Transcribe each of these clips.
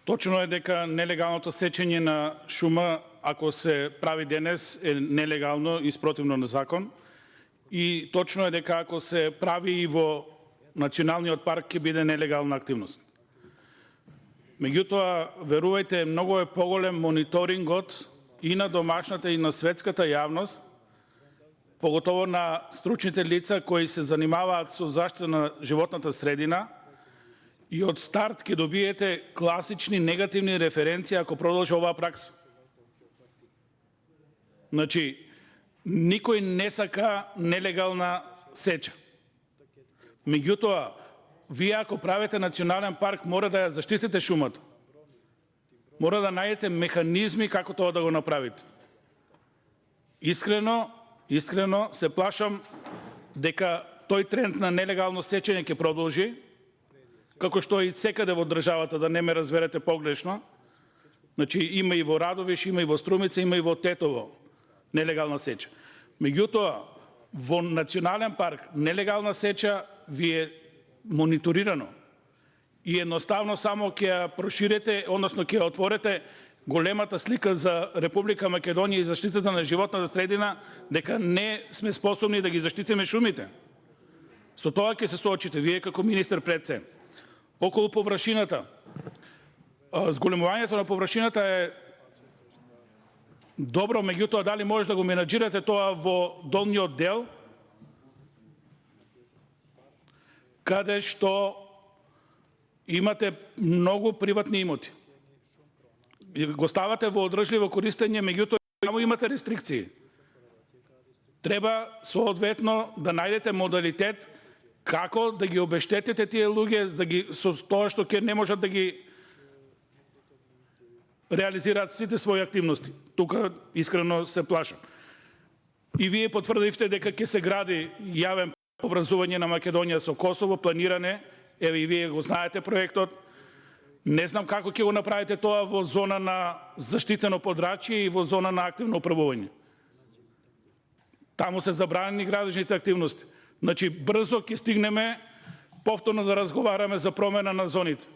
Точно е дека нелегалното сечење на шума, ако се прави денес, е нелегално и спротивно на закон. И точно е дека ако се прави и во Националниот парк ќе биде нелегална активност. Меѓутоа, верувајте, многу е поголем мониторингот и на домашната и на светската јавност, поготово на стручните лица кои се занимаваат со заштита на животната средина, и од старт ќе добиете класични негативни референции ако продолжи оваа пракса. Значи, никој не сака нелегална сеча. Меѓутоа, вие ако правите национален парк, мора да ја заштитите шумата. Мора да најдете механизми како тоа да го направите. Искрено се плашам дека тој тренд на нелегално сечење ќе продолжи, како што и секаде во државата, да не ме разберете погрешно. Значи, има и во Радовиш, има и во Струмица, има и во Тетово нелегална сеча. Меѓутоа, во национален парк нелегална сеча ви е мониторирано и едноставно само ќе ја проширите, односно ќе ја отворите големата слика за Република Македонија и заштитата на животната средина, дека не сме способни да ги заштитиме шумите. Со тоа ќе се соочите вие како министер пред се. Околу површината. Зголемувањето на површината е добро, меѓутоа дали може да го менаџирате тоа во долниот дел, каде што имате многу приватни имоти. Го ставате во одржливо користење, меѓутоа само имате рестрикции. Треба соодветно да најдете модалитет како да ги обештетите тие луѓе со тоа што ќе не можат да ги реализираат сите своји активности. Тука искрено се плашам. И вие потврдивте дека ќе се гради јавен поврзување на Македонија со Косово, планиране, еве и вие го знаете проектот. Не знам како ќе го направите тоа во зона на заштитено подрачје и во зона на активно управување. Таму се забранени градежните активности. Значи, брзо ќе стигнеме повторно да разговараме за промена на зоните.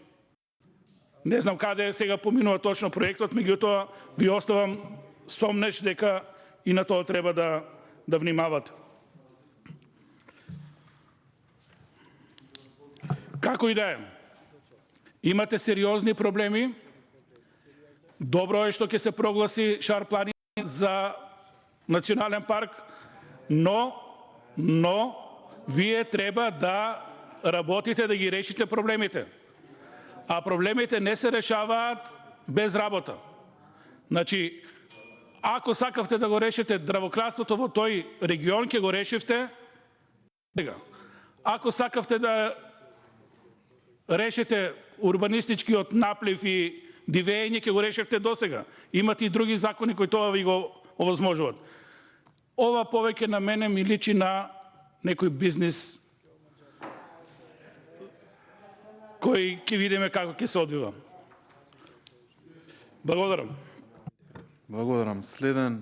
Не знам каде сега поминува точно проектот, меѓутоа ви оставам сомнеш дека и на тоа треба да внимавате. Како и да е, имате сериозни проблеми. Добро е што ќе се прогласи Шар-планина за национален парк, но вие треба да работите да ги решите проблемите. А проблемите не се решаваат без работа. Значи, ако сакавте да го решите здравократството во тој регион, ќе го решивте сега. Ако сакавте да решите урбанистичкиот наплив и дивење, ќе го решивте досега. Имате и други закони кои тоа ви го овозможуваат. Ова повеќе на мене ми личи на некој бизнис кој ќе видиме како ќе се одвива. Благодарам. Благодарам. Следен